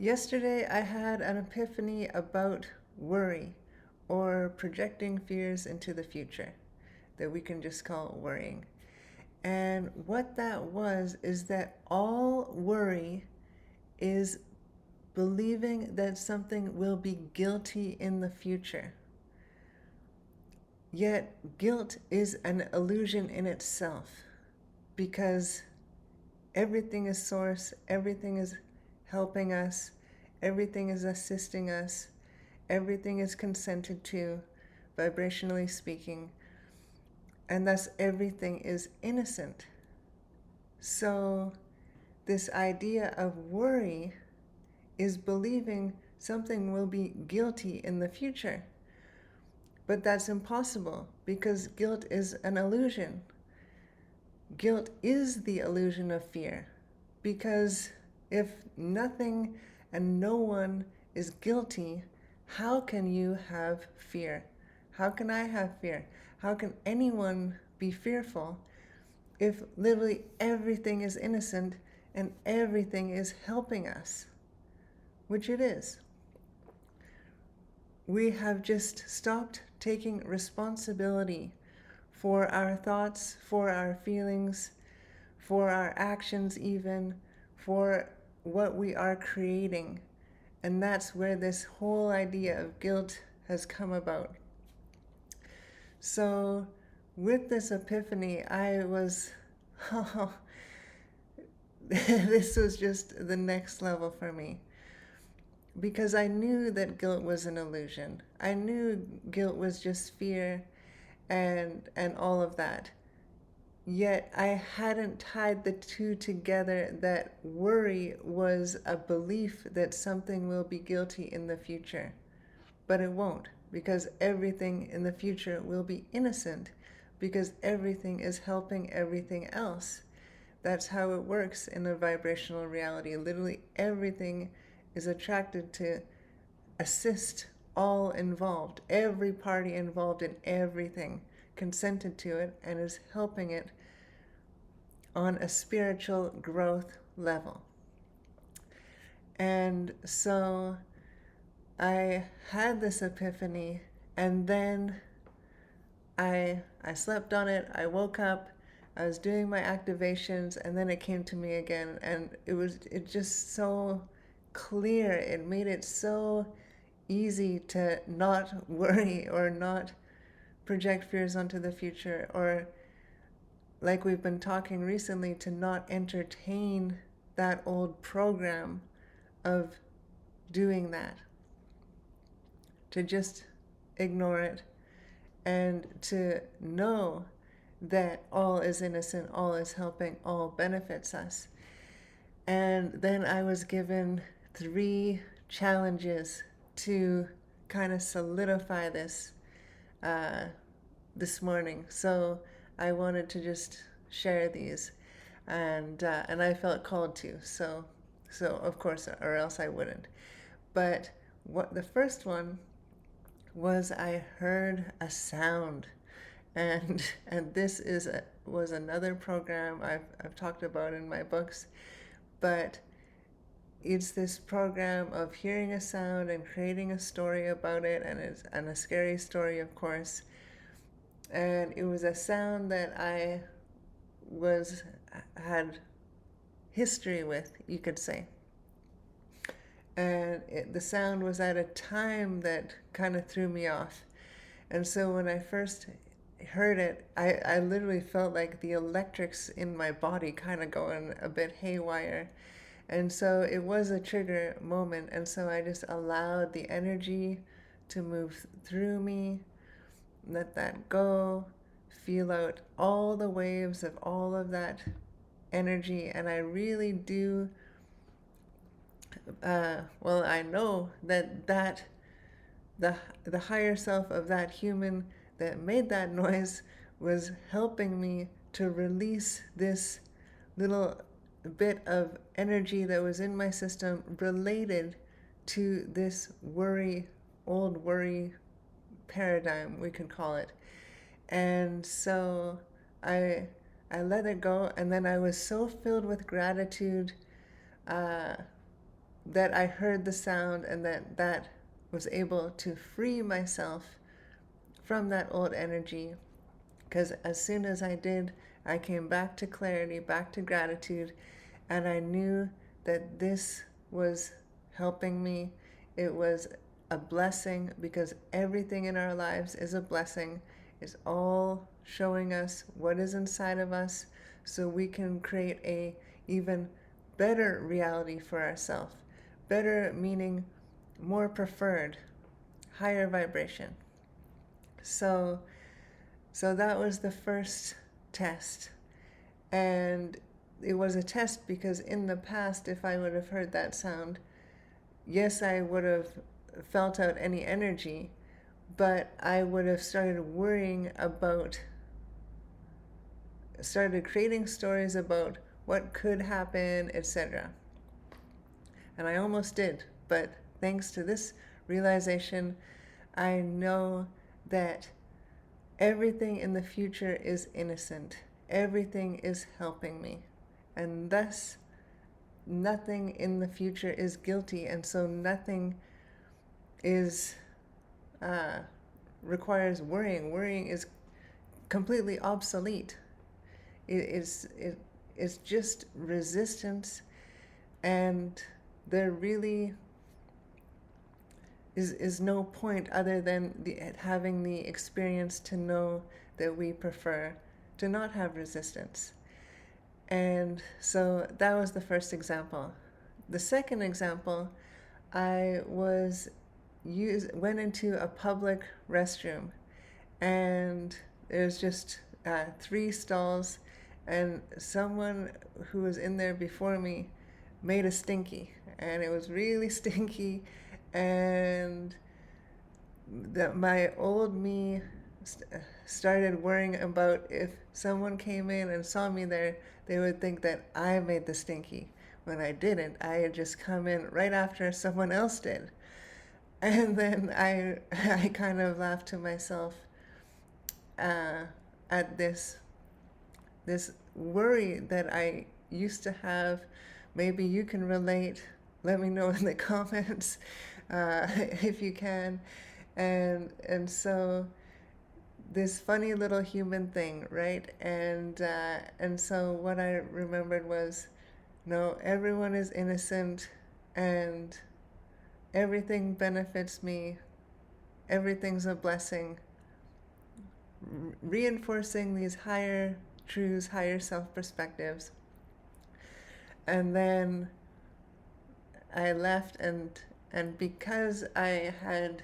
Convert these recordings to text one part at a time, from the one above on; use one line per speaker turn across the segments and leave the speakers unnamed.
Yesterday, I had an epiphany about worry or projecting fears into the future that we can just call worrying. And what that was is that all worry is believing that something will be guilty in the future. Yet, guilt is an illusion in itself because everything is source, everything is helping us, everything is assisting us, everything is consented to, vibrationally speaking, and thus everything is innocent. So, this idea of worry is believing something will be guilty in the future. But that's impossible because guilt is an illusion. Guilt is the illusion of fear because if nothing and no one is guilty, how can you have fear? How can I have fear? How can anyone be fearful if literally everything is innocent and everything is helping us? Which it is. We have just stopped taking responsibility for our thoughts, for our feelings, for our actions, even for what we are creating. And that's where this whole idea of guilt has come about. So, with this epiphany, I was, oh, this was just the next level for me. Because I knew that guilt was an illusion. I knew guilt was just fear and all of that. Yet I hadn't tied the two together that worry was a belief that something will be guilty in the future. But it won't, because everything in the future will be innocent, because everything is helping everything else. That's how it works in a vibrational reality. Literally everything is attracted to assist all involved. Every party involved in everything consented to it and is helping it on a spiritual growth level. And so I had this epiphany, and then I slept on it. I woke up, I was doing my activations, and then it came to me again, and it just so clear. It made it so easy to not worry or not project fears onto the future, or like we've been talking recently, to not entertain that old program of doing that, to just ignore it and to know that all is innocent, all is helping, all benefits us. And then I was given 3 challenges to kind of solidify this this morning. So I wanted to just share these, and I felt called to. So of course, or else I wouldn't. But what the first one was, I heard a sound, and this was another program I've talked about in my books, but it's this program of hearing a sound and creating a story about it, and a scary story, of course. And it was a sound that I had history with, you could say. And the sound was at a time that kind of threw me off. And so when I first heard it, I literally felt like the electrics in my body kind of going a bit haywire. And so it was a trigger moment. And so I just allowed the energy to move through me, let that go, feel out all the waves of all of that energy. And I really do, well, I know that the higher self of that human that made that noise was helping me to release this little bit of energy that was in my system related to this old worry paradigm, we could call it. And so I let it go, and then I was so filled with gratitude, uh, that I heard the sound and that was able to free myself from that old energy. Because as soon as I did, I came back to clarity, back to gratitude, and I knew that this was helping me. It was a blessing, because everything in our lives is a blessing. It's all showing us what is inside of us, so we can create a even better reality for ourselves. Better meaning more preferred, higher vibration. So that was the first test. And it was a test because in the past, if I would have heard that sound, yes, I would have felt out any energy, but I would have started creating stories about what could happen, etc. And I almost did, but thanks to this realization, I know that everything in the future is innocent. Everything is helping me. And thus, nothing in the future is guilty. And so nothing is requires worrying. Worrying is completely obsolete. It's just resistance. And there really is no point other than having the experience to know that we prefer to not have resistance. And so that was the first example. The second example, I went into a public restroom, and there's just 3 stalls, and someone who was in there before me made a stinky, and it was really stinky, and my old me started worrying about if someone came in and saw me there, they would think that I made the stinky, when I didn't. I had just come in right after someone else did. And then I kind of laughed to myself at this worry that I used to have. Maybe you can relate. Let me know in the comments if you can. And so this funny little human thing, right? And so what I remembered was, no, everyone is innocent, and everything benefits me. Everything's a blessing. Reinforcing these higher truths, higher self perspectives. And then I left, and because I had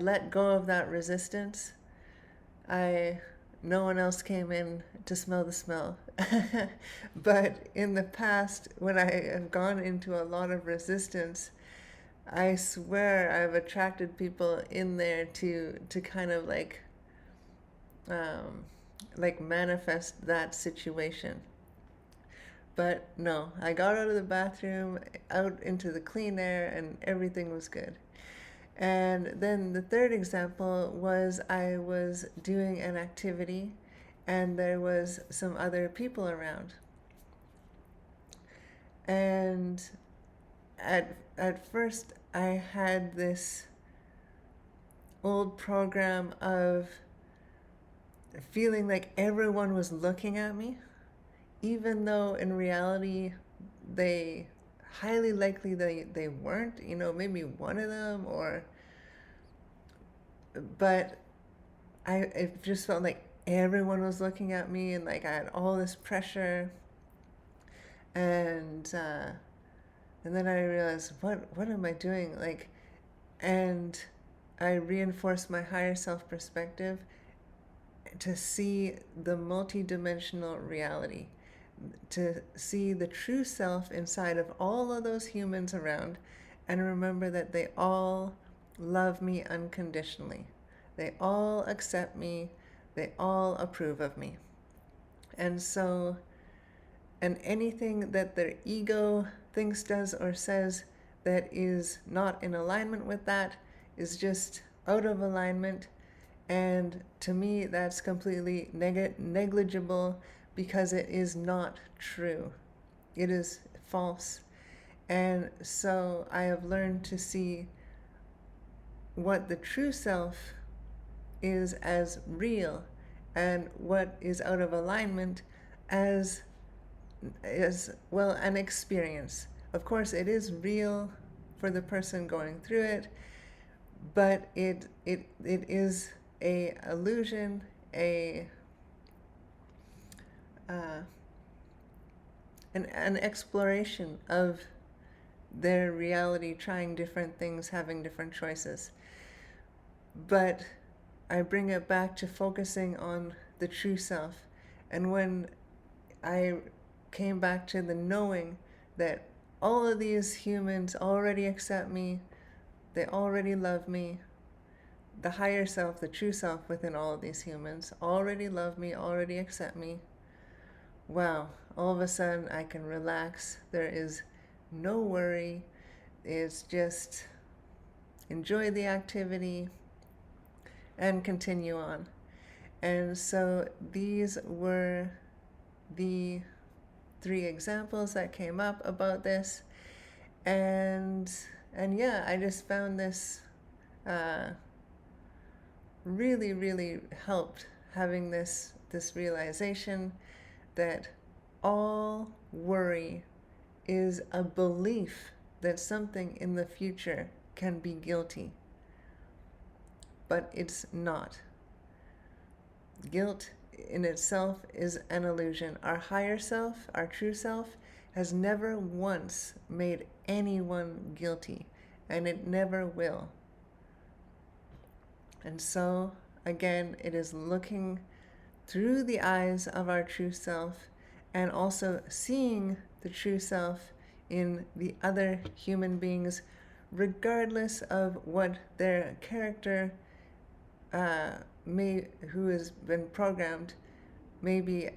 let go of that resistance, no one else came in to smell the smell. But in the past, when I have gone into a lot of resistance, I swear I've attracted people in there to kind of like manifest that situation. But no, I got out of the bathroom, out into the clean air, and everything was good. And then the third example was, I was doing an activity and there was some other people around. And at first I had this old program of feeling like everyone was looking at me, even though in reality they highly likely they weren't, maybe one of them, but it just felt like everyone was looking at me, and like I had all this pressure, and then I realized, what am I doing? And I reinforced my higher self perspective to see the multi-dimensional reality, to see the true self inside of all of those humans around, and remember that they all love me unconditionally. They all accept me. They all approve of me. And so, and anything that their ego thinks, does, or says that is not in alignment with that is just out of alignment. And to me, that's completely negligible, because it is not true. It is false. And so I have learned to see what the true self is as real, and what is out of alignment as well an experience. Of course, it is real for the person going through it, but it is a illusion, uh, an exploration of their reality, trying different things, having different choices. But I bring it back to focusing on the true self. And when I came back to the knowing that all of these humans already accept me, they already love me, the higher self, the true self within all of these humans already love me, already accept me, wow, all of a sudden I can relax. There is no worry. It's just enjoy the activity and continue on. And so these were the 3 examples that came up about this. And yeah, I just found this really, really helped, having this realization that all worry is a belief that something in the future can be guilty, but it's not. Guilt in itself is an illusion. Our higher self, our true self, has never once made anyone guilty, and it never will. And so, again, it is looking through the eyes of our true self, and also seeing the true self in the other human beings, regardless of what their character who has been programmed may be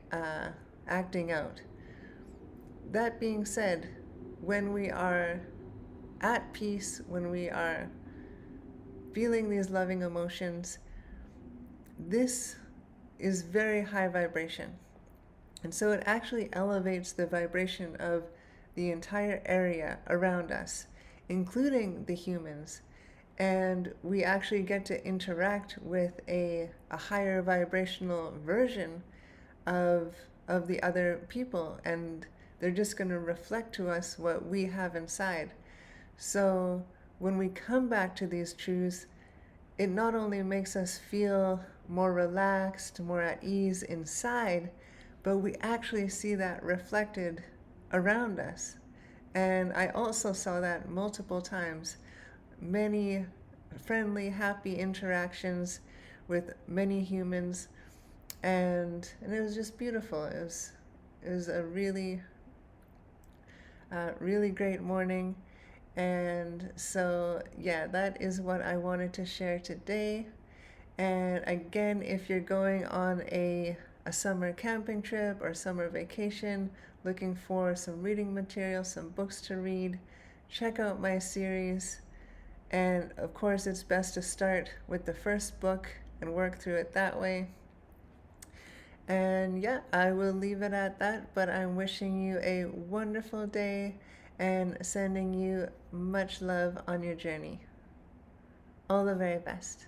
acting out. That being said, when we are at peace, when we are feeling these loving emotions, this is very high vibration. And so it actually elevates the vibration of the entire area around us, including the humans. And we actually get to interact with a higher vibrational version of the other people, and they're just going to reflect to us what we have inside. So when we come back to these truths, it not only makes us feel more relaxed, more at ease inside, but we actually see that reflected around us. And I also saw that multiple times. Many friendly, happy interactions with many humans, and it was just beautiful. It was a really really great morning. And so yeah, that is what I wanted to share today. And again, if you're going on a summer camping trip or summer vacation, looking for some reading material, some books to read, check out my series. And of course, it's best to start with the first book and work through it that way. And yeah, I will leave it at that, but I'm wishing you a wonderful day and sending you much love on your journey. All the very best.